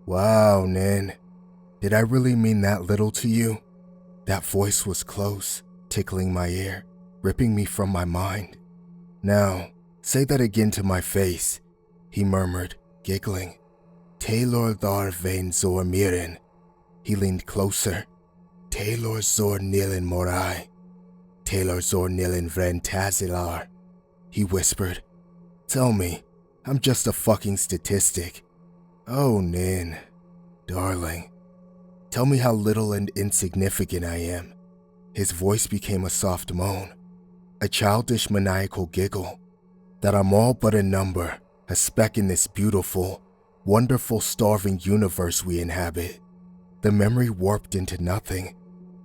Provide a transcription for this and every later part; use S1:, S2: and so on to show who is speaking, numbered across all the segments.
S1: Wow, Nin. Did I really mean that little to you? That voice was close, tickling my ear, ripping me from my mind. Now, say that again to my face, he murmured, giggling. Taylor dar vein zor miren. He leaned closer. Taylor zor nilin morai. Taylor zor nilin vren tazilar. He whispered. Tell me, I'm just a fucking statistic. Oh, Nin, darling. Tell me how little and insignificant I am. His voice became a soft moan, a childish maniacal giggle, that I'm all but a number, a speck in this beautiful, wonderful starving universe we inhabit. The memory warped into nothing,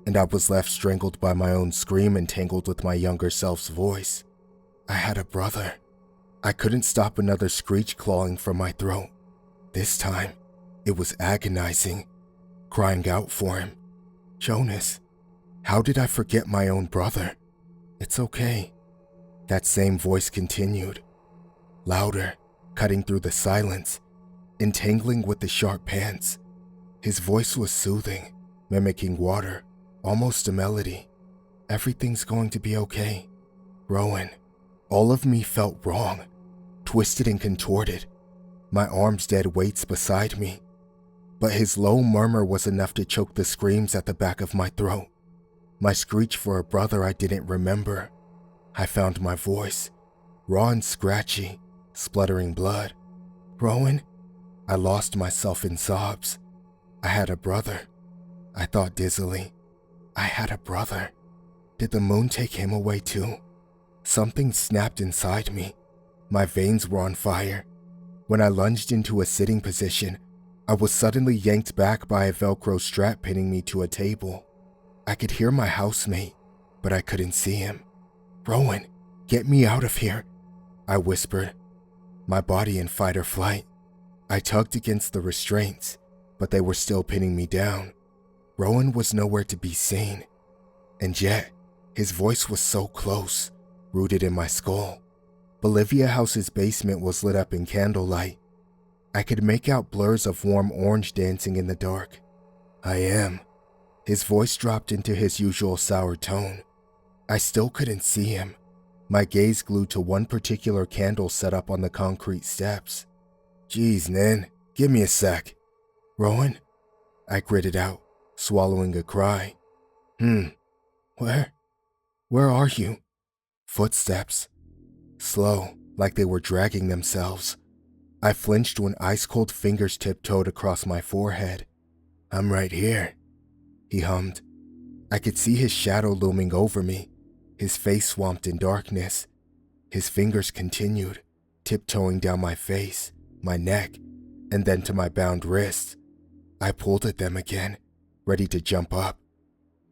S1: and I was left strangled by my own scream and tangled with my younger self's voice. I had a brother. I couldn't stop another screech clawing from my throat. This time, it was agonizing, crying out for him. Jonas, how did I forget my own brother? It's okay. That same voice continued, louder, cutting through the silence, entangling with the sharp pants. His voice was soothing, mimicking water, almost a melody. Everything's going to be okay. Rowan, all of me felt wrong, twisted and contorted, my arms dead weights beside me. But his low murmur was enough to choke the screams at the back of my throat. My screech for a brother I didn't remember. I found my voice, raw and scratchy, spluttering blood. Rowan? I lost myself in sobs. I had a brother. I thought dizzily. I had a brother. Did the moon take him away too? Something snapped inside me. My veins were on fire. When I lunged into a sitting position, I was suddenly yanked back by a Velcro strap pinning me to a table. I could hear my housemate, but I couldn't see him. Rowan, get me out of here, I whispered, my body in fight or flight. I tugged against the restraints, but they were still pinning me down. Rowan was nowhere to be seen, and yet his voice was so close, rooted in my skull. Bolivia House's basement was lit up in candlelight. I could make out blurs of warm orange dancing in the dark. I am. His voice dropped into his usual sour tone. I still couldn't see him, my gaze glued to one particular candle set up on the concrete steps. Geez, Nin, give me a sec. Rowan? I gritted out, swallowing a cry. Where are you? Footsteps. Slow, like they were dragging themselves. I flinched when ice-cold fingers tiptoed across my forehead. I'm right here, he hummed. I could see his shadow looming over me, his face swamped in darkness. His fingers continued, tiptoeing down my face, my neck, and then to my bound wrists. I pulled at them again, ready to jump up,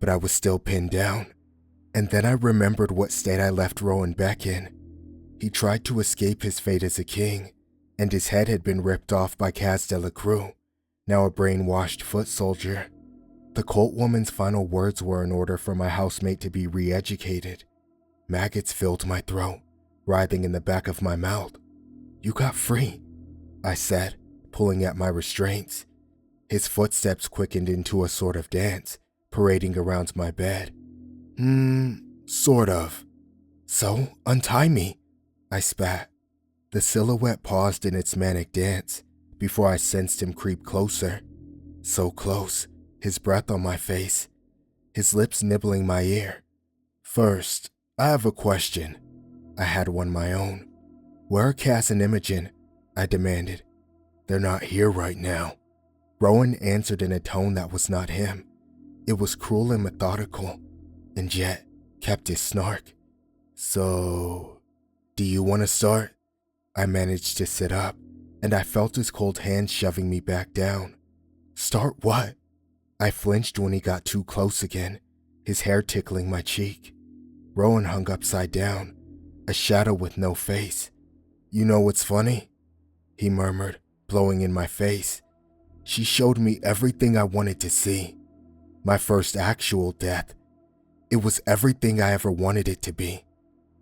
S1: but I was still pinned down. And then I remembered what state I left Rowan Beck in. He tried to escape his fate as a king, and his head had been ripped off by Kaz Delacruz, now a brainwashed foot soldier. The cult woman's final words were in order for my housemate to be re-educated. Maggots filled my throat, writhing in the back of my mouth. You got free, I said, pulling at my restraints. His footsteps quickened into a sort of dance, parading around my bed. Sort of. So, untie me, I spat. The silhouette paused in its manic dance before I sensed him creep closer. So close, his breath on my face, his lips nibbling my ear. First, I have a question. I had one my own. Where are Cass and Imogen? I demanded. They're not here right now. Rowan answered in a tone that was not him. It was cruel and methodical, and yet kept his snark. So, do you want to start? I managed to sit up, and I felt his cold hand shoving me back down. Start what? I flinched when he got too close again, his hair tickling my cheek. Rowan hung upside down, a shadow with no face. You know what's funny? He murmured, blowing in my face. She showed me everything I wanted to see. My first actual death. It was everything I ever wanted it to be.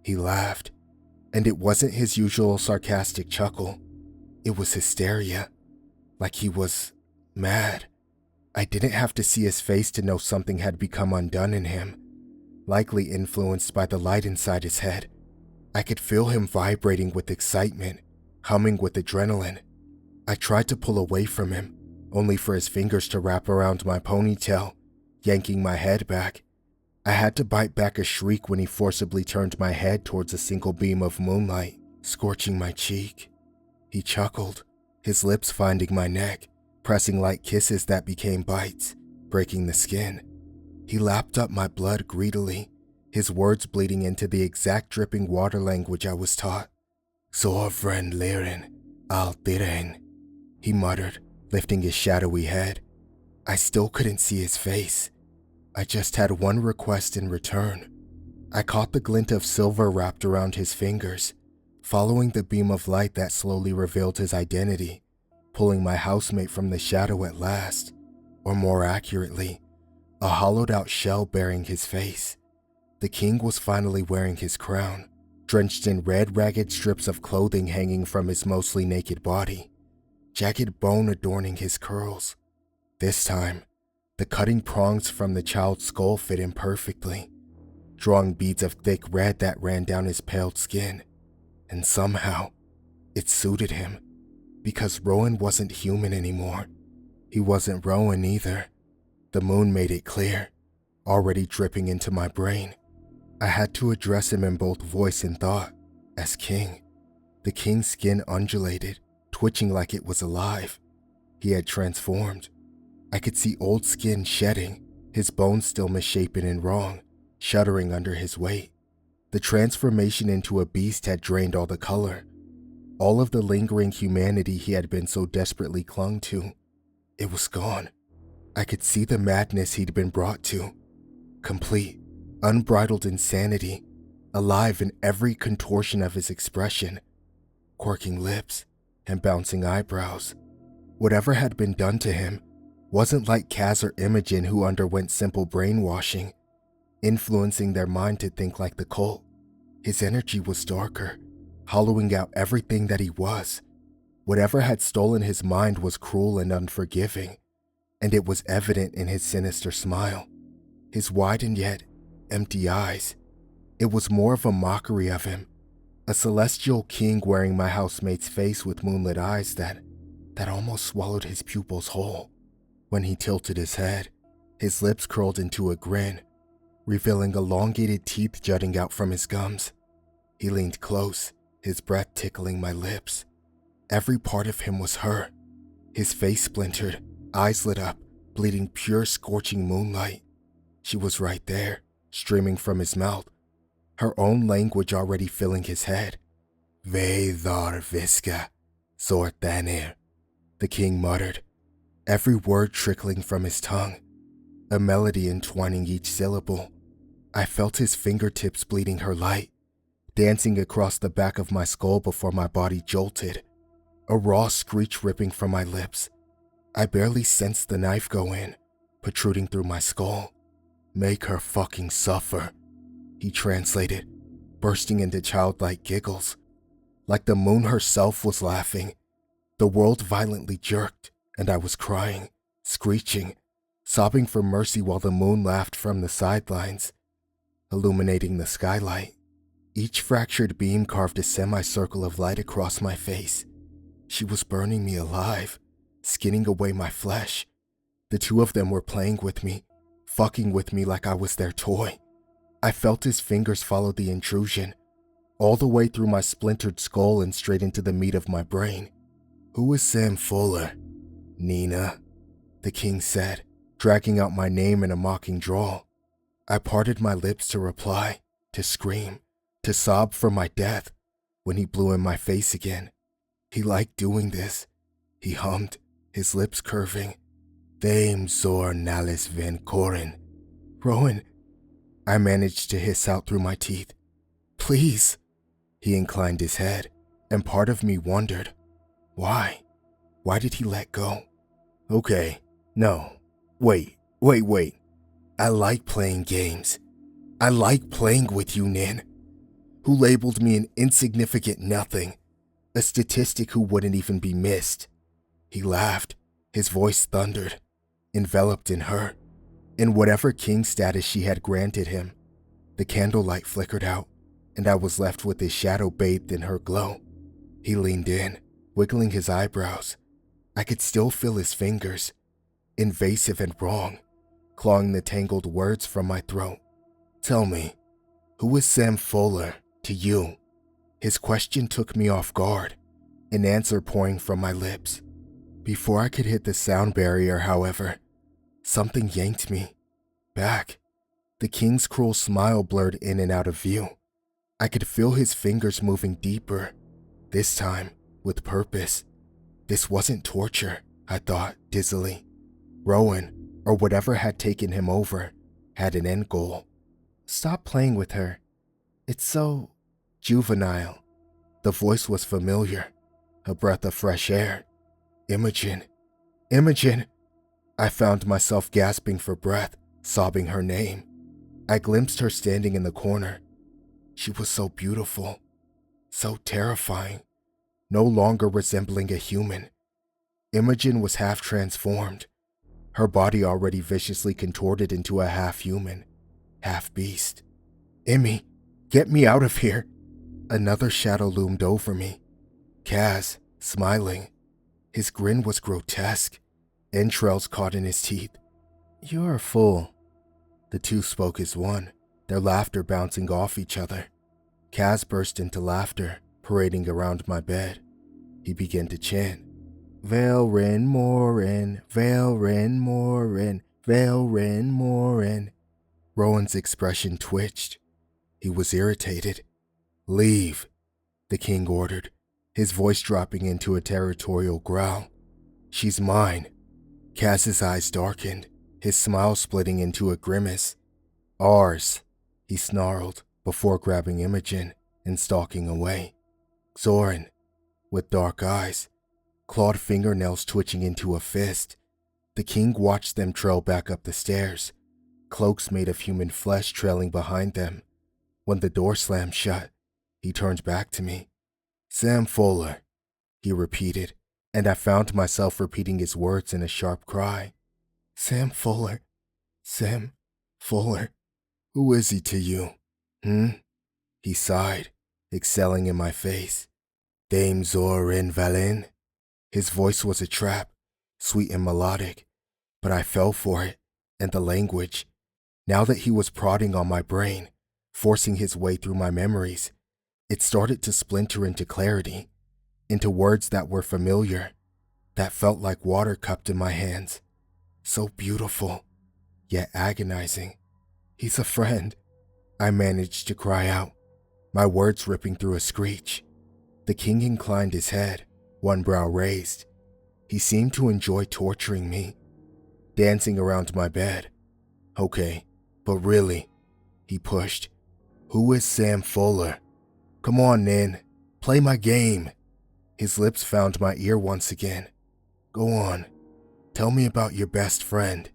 S1: He laughed, and it wasn't his usual sarcastic chuckle. It was hysteria, like he was mad. I didn't have to see his face to know something had become undone in him, likely influenced by the light inside his head. I could feel him vibrating with excitement, humming with adrenaline. I tried to pull away from him, only for his fingers to wrap around my ponytail, yanking my head back. I had to bite back a shriek when he forcibly turned my head towards a single beam of moonlight, scorching my cheek. He chuckled, his lips finding my neck, pressing light kisses that became bites, breaking the skin. He lapped up my blood greedily, his words bleeding into the exact dripping water language I was taught. "So friend Liren, al tiren," he muttered, lifting his shadowy head. I still couldn't see his face. I just had one request in return. I caught the glint of silver wrapped around his fingers, following the beam of light that slowly revealed his identity, pulling my housemate from the shadow at last, or more accurately, a hollowed-out shell bearing his face. The king was finally wearing his crown, drenched in red, ragged strips of clothing hanging from his mostly naked body, jagged bone adorning his curls. This time, the cutting prongs from the child's skull fit him perfectly, drawing beads of thick red that ran down his pale skin. And somehow, it suited him, because Rowan wasn't human anymore. He wasn't Rowan either. The moon made it clear, already dripping into my brain. I had to address him in both voice and thought, as king. The king's skin undulated, twitching like it was alive. He had transformed. I could see old skin shedding, his bones still misshapen and wrong, shuddering under his weight. The transformation into a beast had drained all the color, all of the lingering humanity he had been so desperately clung to. It was gone. I could see the madness he'd been brought to. Complete, unbridled insanity, alive in every contortion of his expression, quirking lips and bouncing eyebrows. Whatever had been done to him wasn't like Kaz or Imogen, who underwent simple brainwashing, influencing their mind to think like the cult. His energy was darker, hollowing out everything that he was. Whatever had stolen his mind was cruel and unforgiving, and it was evident in his sinister smile, his wide and yet empty eyes. It was more of a mockery of him, a celestial king wearing my housemate's face with moonlit eyes that almost swallowed his pupils whole. When he tilted his head, his lips curled into a grin, revealing elongated teeth jutting out from his gums. He leaned close, his breath tickling my lips. Every part of him was her. His face splintered, eyes lit up, bleeding pure scorching moonlight. She was right there, streaming from his mouth, her own language already filling his head. "Vedar viska, sortanir," the king muttered, every word trickling from his tongue, a melody entwining each syllable. I felt his fingertips bleeding her light, dancing across the back of my skull before my body jolted, a raw screech ripping from my lips. I barely sensed the knife go in, protruding through my skull. "Make her fucking suffer," he translated, bursting into childlike giggles. Like the moon herself was laughing. The world violently jerked, and I was crying, screeching, sobbing for mercy while the moon laughed from the sidelines, illuminating the skylight. Each fractured beam carved a semicircle of light across my face. She was burning me alive, skinning away my flesh. The two of them were playing with me, fucking with me like I was their toy. I felt his fingers follow the intrusion, all the way through my splintered skull and straight into the meat of my brain. "Who is Sam Fuller?" "Nina," the king said, dragging out my name in a mocking drawl. I parted my lips to reply, to scream, to sob for my death, when he blew in my face again. He liked doing this. He hummed, his lips curving. "Thame zor nalis ven korin." "Rowan," I managed to hiss out through my teeth. "Please." He inclined his head, and part of me wondered, why? Why did he let go? "Okay, no, wait. I like playing games. I like playing with you, Nin, who labeled me an insignificant nothing, a statistic who wouldn't even be missed." He laughed, His voice thundered, enveloped in her, in whatever king status she had granted him. The candlelight flickered out, and I was left with his shadow bathed in her glow. He leaned in, wiggling his eyebrows. I could still feel his fingers, invasive and wrong, clawing the tangled words from my throat. Tell me, who is Sam Fuller to you? His question took me off guard, an answer pouring from my lips. Before I could hit the sound barrier, however, something yanked me back. The king's cruel smile blurred in and out of view. I could feel his fingers moving deeper, this time with purpose. This wasn't torture, I thought dizzily. Rowan, or whatever had taken him over, had an end goal. Stop playing with her. It's so juvenile. The voice was familiar, a breath of fresh air. Imogen. Imogen. I found myself gasping for breath, sobbing her name. I glimpsed her standing in the corner. She was so beautiful, so terrifying, no longer resembling a human. Imogen was half transformed, her body already viciously contorted into a half-human, half-beast. Immy, get me out of here. Another shadow loomed over me. Kaz, smiling. His grin was grotesque, entrails caught in his teeth. You're a fool. The two spoke as one, their laughter bouncing off each other. Kaz burst into laughter, parading around my bed. He began to chant, Vaelrin Morin, Vaelrin Morin, Vaelrin Morin. Rowan's expression twitched. He was irritated. Leave, the king ordered, his voice dropping into a territorial growl. She's mine. Kaz's eyes darkened, his smile splitting into a grimace. Ours, he snarled before grabbing Imogen and stalking away. Zoran, with dark eyes, clawed fingernails twitching into a fist. The king watched them trail back up the stairs, cloaks made of human flesh trailing behind them. When the door slammed shut, he turned back to me. Sam Fuller, he repeated, and I found myself repeating his words in a sharp cry. Sam Fuller. Sam Fuller. Who is he to you? He sighed, excelling in my face. Dame Zorin Valin. His voice was a trap, sweet and melodic, but I fell for it, and the language. Now that he was prodding on my brain, forcing his way through my memories, it started to splinter into clarity, into words that were familiar, that felt like water cupped in my hands. So beautiful, yet agonizing. He's a friend, I managed to cry out, my words ripping through a screech. The king inclined his head, one brow raised. He seemed to enjoy torturing me, dancing around my bed. Okay, but really, he pushed. Who is Sam Fuller? Come on, Nin, play my game. His lips found my ear once again. Go on, tell me about your best friend,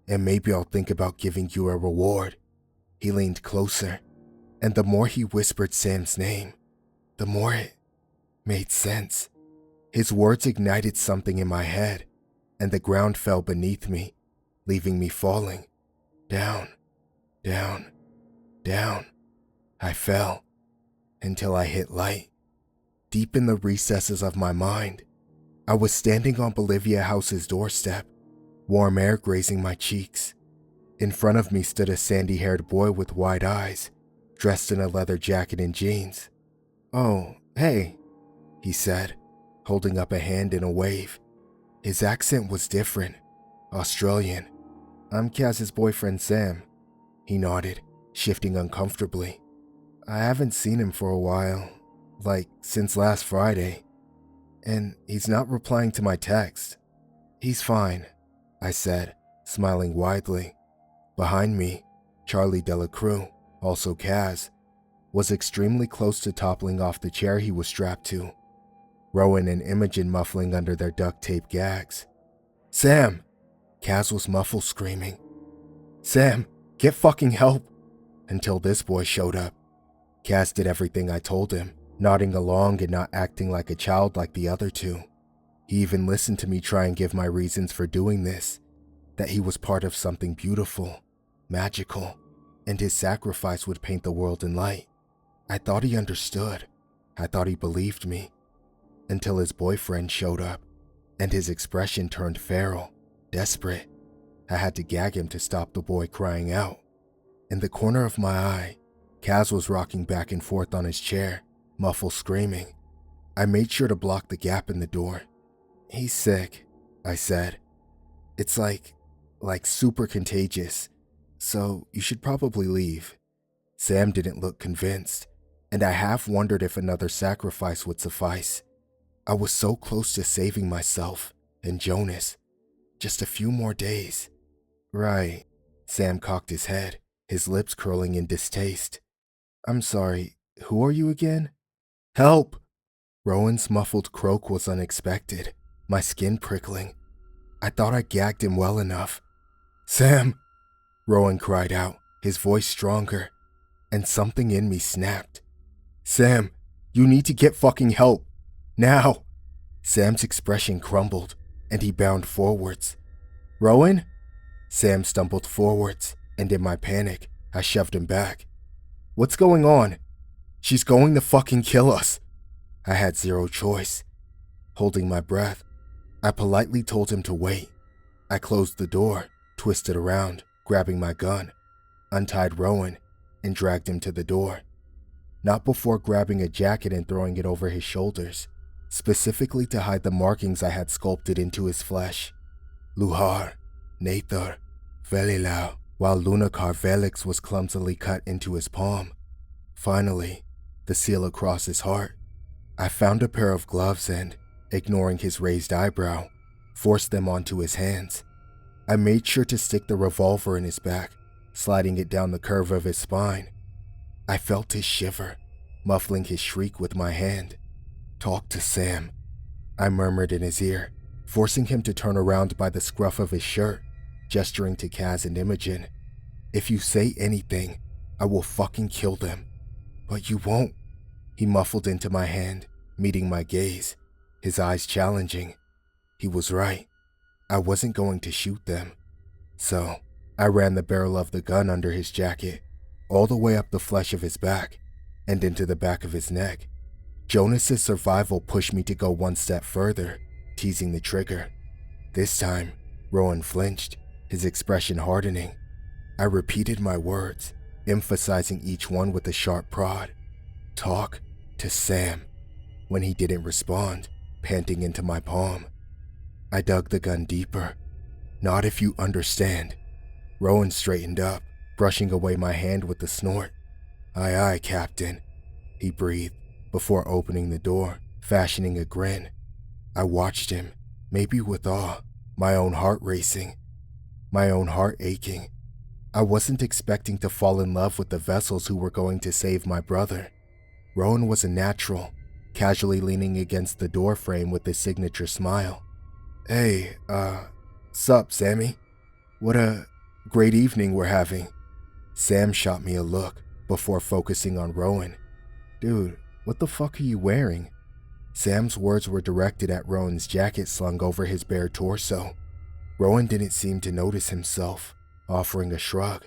S1: and maybe I'll think about giving you a reward. He leaned closer, and the more he whispered Sam's name, the more it made sense. His words ignited something in my head, and the ground fell beneath me, leaving me falling. Down, down, down. I fell, until I hit light. Deep in the recesses of my mind, I was standing on Bolivia House's doorstep, warm air grazing my cheeks. In front of me stood a sandy-haired boy with wide eyes, dressed in a leather jacket and jeans. Oh, hey, he said, holding up a hand in a wave. His accent was different, Australian. I'm Kaz's boyfriend Sam. He nodded, shifting uncomfortably. I haven't seen him for a while, like since last Friday, and he's not replying to my text. He's fine, I said, smiling widely. Behind me, Charlie Delacruz, also Kaz, was extremely close to toppling off the chair he was strapped to, Rowan and Imogen muffling under their duct tape gags. Sam! Kaz was muffled screaming. Sam, get fucking help! Until this boy showed up. Kaz did everything I told him, nodding along and not acting like a child like the other two. He even listened to me try and give my reasons for doing this, that he was part of something beautiful, magical, and his sacrifice would paint the world in light. I thought he understood. I thought he believed me, until his boyfriend showed up, and his expression turned feral, desperate. I had to gag him to stop the boy crying out. In the corner of my eye, Kaz was rocking back and forth on his chair, muffled screaming. I made sure to block the gap in the door. "He's sick," I said. "It's like super contagious, so you should probably leave." Sam didn't look convinced, and I half wondered if another sacrifice would suffice. I was so close to saving myself and Jonas. Just a few more days. "Right." Sam cocked his head, his lips curling in distaste. "I'm sorry, who are you again?" "Help!" Rowan's muffled croak was unexpected, my skin prickling. I thought I gagged him well enough. "Sam!" Rowan cried out, his voice stronger, and something in me snapped. "Sam, you need to get fucking help. Now!" Sam's expression crumbled, and he bounded forwards. "Rowan?" Sam stumbled forwards, and in my panic, I shoved him back. "What's going on?" "She's going to fucking kill us." I had zero choice. Holding my breath, I politely told him to wait. I closed the door, twisted around, grabbing my gun, untied Rowan, and dragged him to the door. Not before grabbing a jacket and throwing it over his shoulders, specifically to hide the markings I had sculpted into his flesh. Luhar, Nathar, Velilau, while Lunacar Velix was clumsily cut into his palm. Finally, the seal across his heart. I found a pair of gloves and, ignoring his raised eyebrow, forced them onto his hands. I made sure to stick the revolver in his back, sliding it down the curve of his spine. I felt his shiver, muffling his shriek with my hand. "Talk to Sam," I murmured in his ear, forcing him to turn around by the scruff of his shirt, gesturing to Kaz and Imogen. "If you say anything, I will fucking kill them." "But you won't." He muffled into my hand, meeting my gaze, his eyes challenging. He was right. I wasn't going to shoot them. So, I ran the barrel of the gun under his jacket, all the way up the flesh of his back, and into the back of his neck. Jonas's survival pushed me to go one step further, teasing the trigger. This time, Rowan flinched, his expression hardening. I repeated my words, emphasizing each one with a sharp prod. "Talk to Sam." When he didn't respond, panting into my palm, I dug the gun deeper. "Not if you understand." Rowan straightened up, brushing away my hand with a snort. "Aye, aye, Captain," he breathed, before opening the door, fashioning a grin. I watched him, maybe with awe, my own heart racing, my own heart aching. I wasn't expecting to fall in love with the vessels who were going to save my brother. Rowan was a natural, casually leaning against the door frame with his signature smile. "Hey, sup, Sammy? What a great evening we're having." Sam shot me a look before focusing on Rowan. "Dude, what the fuck are you wearing?" Sam's words were directed at Rowan's jacket slung over his bare torso. Rowan didn't seem to notice himself, offering a shrug.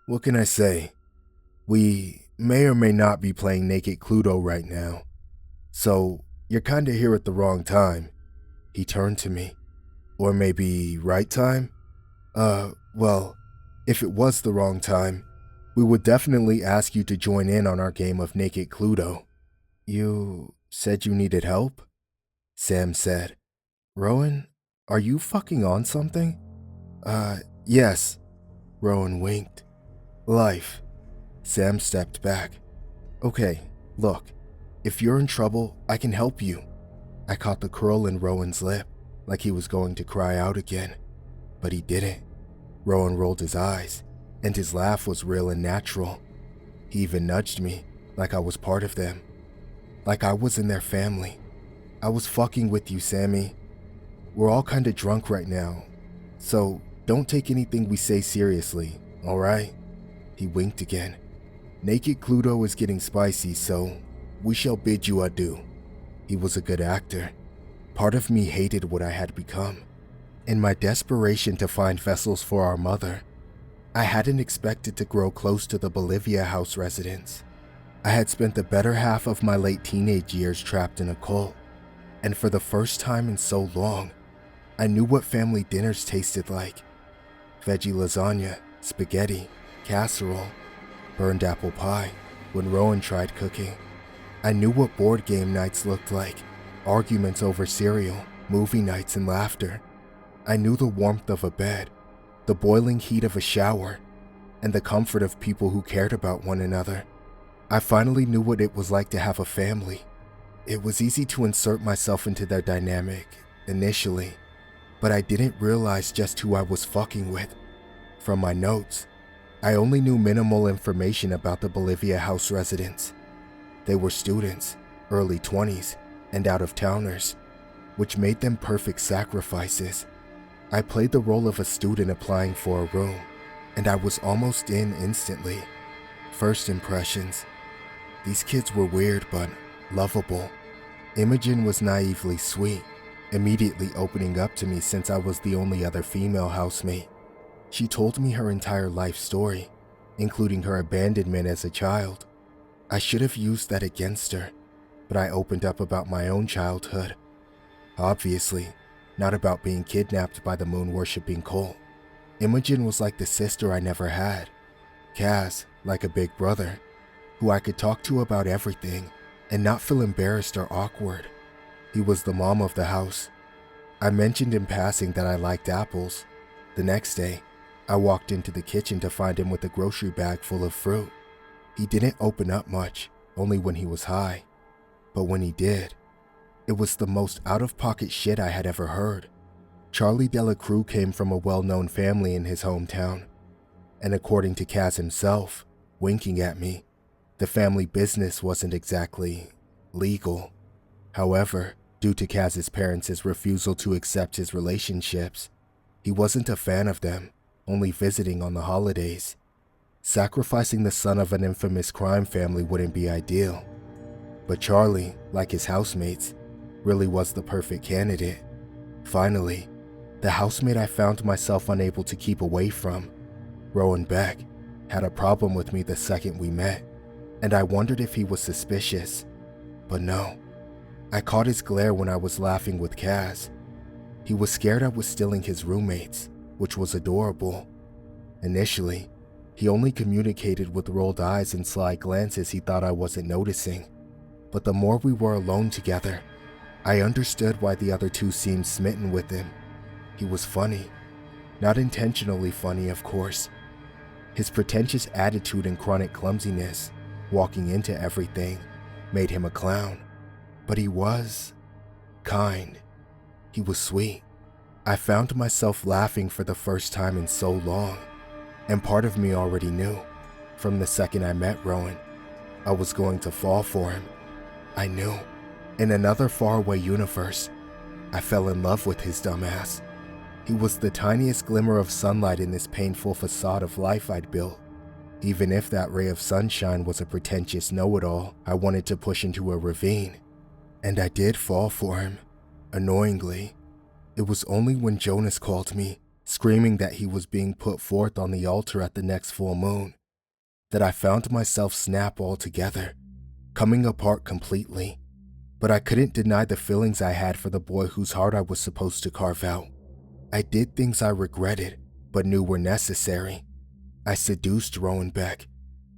S1: "What can I say? We may or may not be playing Naked Cluedo right now, so you're kinda here at the wrong time." He turned to me. "Or maybe right time? Well, if it was the wrong time, we would definitely ask you to join in on our game of Naked Cluedo." "You said you needed help?" Sam said. "Rowan, are you fucking on something?" Yes." Rowan winked. "Life." Sam stepped back. "Okay, look, if you're in trouble, I can help you." I caught the curl in Rowan's lip, like he was going to cry out again, but he didn't. Rowan rolled his eyes, and his laugh was real and natural. He even nudged me, like I was part of them, like I was in their family. "I was fucking with you, Sammy. We're all kinda drunk right now, so don't take anything we say seriously, alright?" He winked again. "Naked Cluedo is getting spicy, so we shall bid you adieu." He was a good actor. Part of me hated what I had become. In my desperation to find vessels for our mother, I hadn't expected to grow close to the Bolivia house residents. I had spent the better half of my late teenage years trapped in a cult, and for the first time in so long, I knew what family dinners tasted like. Veggie lasagna, spaghetti, casserole, burned apple pie when Rowan tried cooking. I knew what board game nights looked like, arguments over cereal, movie nights and laughter. I knew the warmth of a bed, the boiling heat of a shower, and the comfort of people who cared about one another. I finally knew what it was like to have a family. It was easy to insert myself into their dynamic, initially, but I didn't realize just who I was fucking with. From my notes, I only knew minimal information about the Bolivia house residents. They were students, early 20s, and out-of-towners, which made them perfect sacrifices. I played the role of a student applying for a room, and I was almost in instantly. First impressions. These kids were weird but lovable. Imogen was naively sweet, immediately opening up to me since I was the only other female housemate. She told me her entire life story, including her abandonment as a child. I should have used that against her, but I opened up about my own childhood. Obviously, not about being kidnapped by the moon-worshipping cult. Imogen was like the sister I never had. Kaz, like a big brother, who I could talk to about everything and not feel embarrassed or awkward. He was the mom of the house. I mentioned in passing that I liked apples. The next day, I walked into the kitchen to find him with a grocery bag full of fruit. He didn't open up much, only when he was high. But when he did, it was the most out-of-pocket shit I had ever heard. Charlie Delacruz came from a well-known family in his hometown, and according to Kaz himself, winking at me, the family business wasn't exactly legal. However, due to Kaz's parents' refusal to accept his relationships, he wasn't a fan of them, only visiting on the holidays. Sacrificing the son of an infamous crime family wouldn't be ideal. But Charlie, like his housemates, really was the perfect candidate. Finally, the housemate I found myself unable to keep away from, Rowan Beck, had a problem with me the second we met, and I wondered if he was suspicious. But no. I caught his glare when I was laughing with Kaz. He was scared I was stealing his roommates, which was adorable. Initially, he only communicated with rolled eyes and sly glances he thought I wasn't noticing. But the more we were alone together, I understood why the other two seemed smitten with him. He was funny. Not intentionally funny, of course. His pretentious attitude and chronic clumsiness, walking into everything, made him a clown. But he was kind. He was sweet. I found myself laughing for the first time in so long, and part of me already knew, from the second I met Rowan, I was going to fall for him. I knew. In another faraway universe, I fell in love with his dumbass. He was the tiniest glimmer of sunlight in this painful facade of life I'd built. Even if that ray of sunshine was a pretentious know-it-all I wanted to push into a ravine. And I did fall for him, annoyingly. It was only when Jonas called me, screaming that he was being put forth on the altar at the next full moon, that I found myself snap altogether, coming apart completely. But I couldn't deny the feelings I had for the boy whose heart I was supposed to carve out. I did things I regretted, but knew were necessary. I seduced Rowan Beck,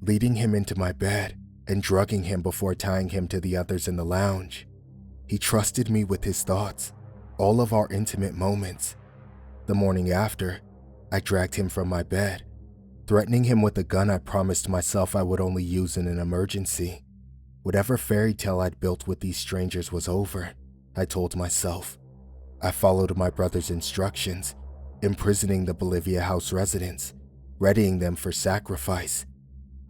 S1: leading him into my bed and drugging him before tying him to the others in the lounge. He trusted me with his thoughts, all of our intimate moments. The morning after, I dragged him from my bed, threatening him with a gun I promised myself I would only use in an emergency. Whatever fairy tale I'd built with these strangers was over, I told myself. I followed my brother's instructions, imprisoning the Bolivia house residents, readying them for sacrifice.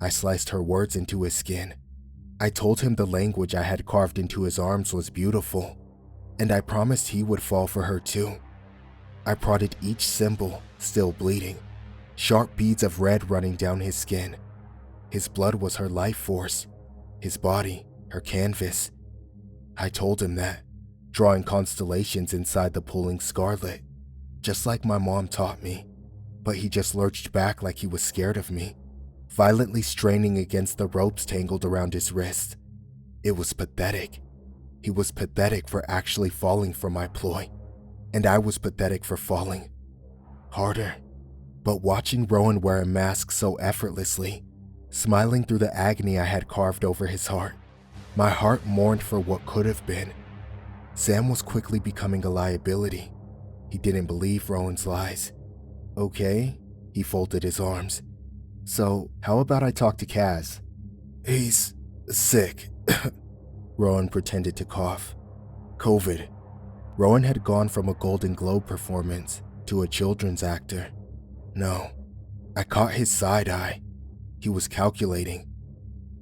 S1: I sliced her words into his skin. I told him the language I had carved into his arms was beautiful, and I promised he would fall for her too. I prodded each symbol, still bleeding, sharp beads of red running down his skin. His blood was her life force, his body, her canvas. I told him that, drawing constellations inside the pooling scarlet, just like my mom taught me. But he just lurched back like he was scared of me, violently straining against the ropes tangled around his wrist. It was pathetic. He was pathetic for actually falling for my ploy, and I was pathetic for falling harder. But watching Rowan wear a mask so effortlessly, smiling through the agony I had carved over his heart, my heart mourned for what could have been. Sam was quickly becoming a liability. He didn't believe Rowan's lies. Okay, he folded his arms. So, how about I talk to Kaz? He's sick. Rowan pretended to cough. COVID. Rowan had gone from a Golden Globe performance to a children's actor. No, I caught his side eye. He was calculating.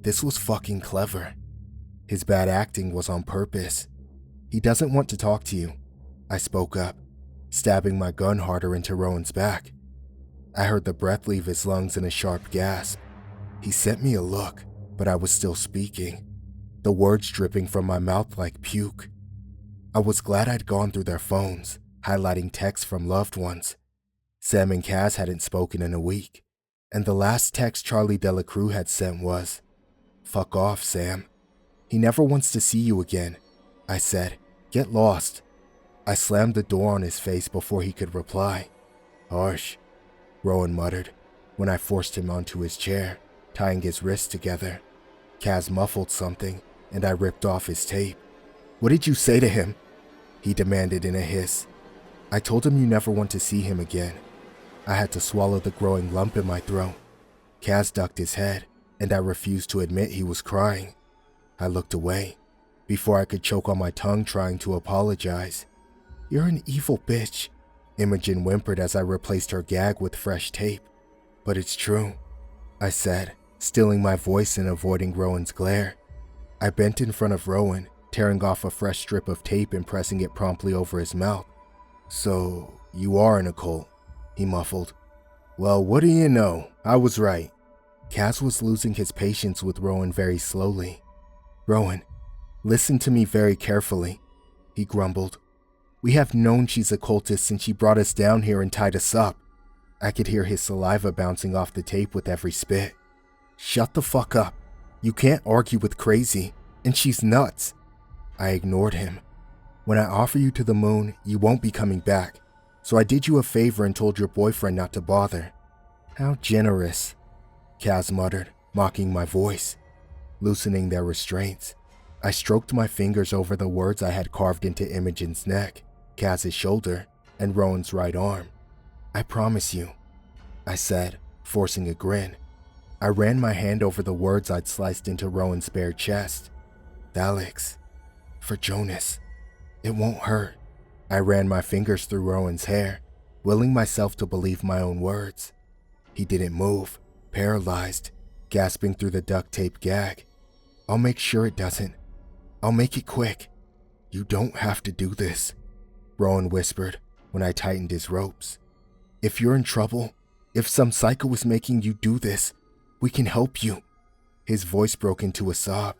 S1: This was fucking clever. His bad acting was on purpose. He doesn't want to talk to you, I spoke up, stabbing my gun harder into Rowan's back. I heard the breath leave his lungs in a sharp gasp. He sent me a look, but I was still speaking, the words dripping from my mouth like puke. I was glad I'd gone through their phones, highlighting texts from loved ones. Sam and Kaz hadn't spoken in a week, and the last text Charlie Delacruz had sent was, "Fuck off, Sam. He never wants to see you again," I said. "Get lost." I slammed the door on his face before he could reply. "Harsh," Rowan muttered, when I forced him onto his chair, tying his wrists together. Kaz muffled something, and I ripped off his tape. "What did you say to him?" he demanded in a hiss. I told him you never want to see him again. I had to swallow the growing lump in my throat. Kaz ducked his head, and I refused to admit he was crying. I looked away, before I could choke on my tongue trying to apologize. "You're an evil bitch," Imogen whimpered as I replaced her gag with fresh tape. "But it's true," I said, stilling my voice and avoiding Rowan's glare. I bent in front of Rowan, tearing off a fresh strip of tape and pressing it promptly over his mouth. "So, you are in a cult," he muffled. "Well, what do you know? I was right." Kaz was losing his patience with Rowan very slowly. "Rowan, listen to me very carefully," he grumbled. "We have known she's a cultist since she brought us down here and tied us up." I could hear his saliva bouncing off the tape with every spit. "Shut the fuck up. You can't argue with crazy, and she's nuts." I ignored him. "When I offer you to the moon, you won't be coming back, so I did you a favor and told your boyfriend not to bother." "How generous," Kaz muttered, mocking my voice. Loosening their restraints, I stroked my fingers over the words I had carved into Imogen's neck, Kaz's shoulder, and Rowan's right arm. "I promise you," I said, forcing a grin. I ran my hand over the words I'd sliced into Rowan's bare chest. "Alex, for Jonas. It won't hurt." I ran my fingers through Rowan's hair, willing myself to believe my own words. He didn't move, paralyzed, gasping through the duct tape gag. "I'll make sure it doesn't. I'll make it quick." "You don't have to do this," Rowan whispered when I tightened his ropes. "If you're in trouble, if some psycho is making you do this, we can help you." His voice broke into a sob.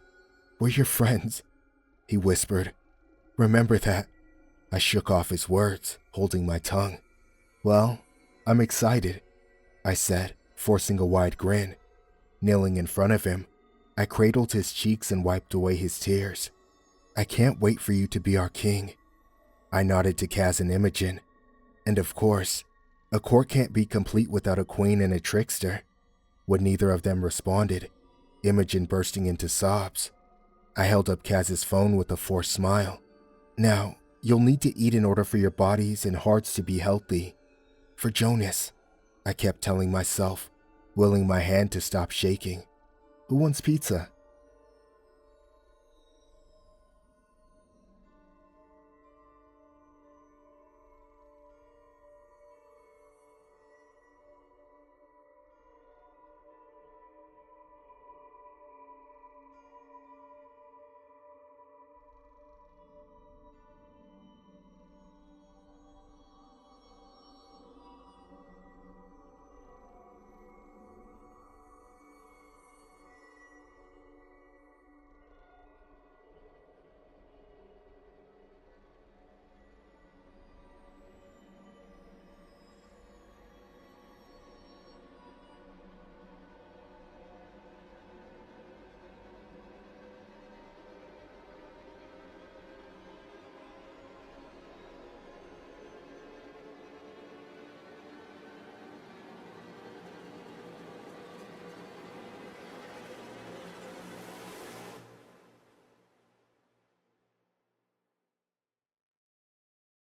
S1: "We're your friends," he whispered. "Remember that." I shook off his words, holding my tongue. "Well, I'm excited," I said, forcing a wide grin. Kneeling in front of him, I cradled his cheeks and wiped away his tears. "I can't wait for you to be our king." I nodded to Kaz and Imogen. And of course, a court can't be complete without a queen and a trickster. When neither of them responded, Imogen bursting into sobs, I held up Kaz's phone with a forced smile. "Now, you'll need to eat in order for your bodies and hearts to be healthy. For Jonas," I kept telling myself, willing my hand to stop shaking. "Who wants pizza?"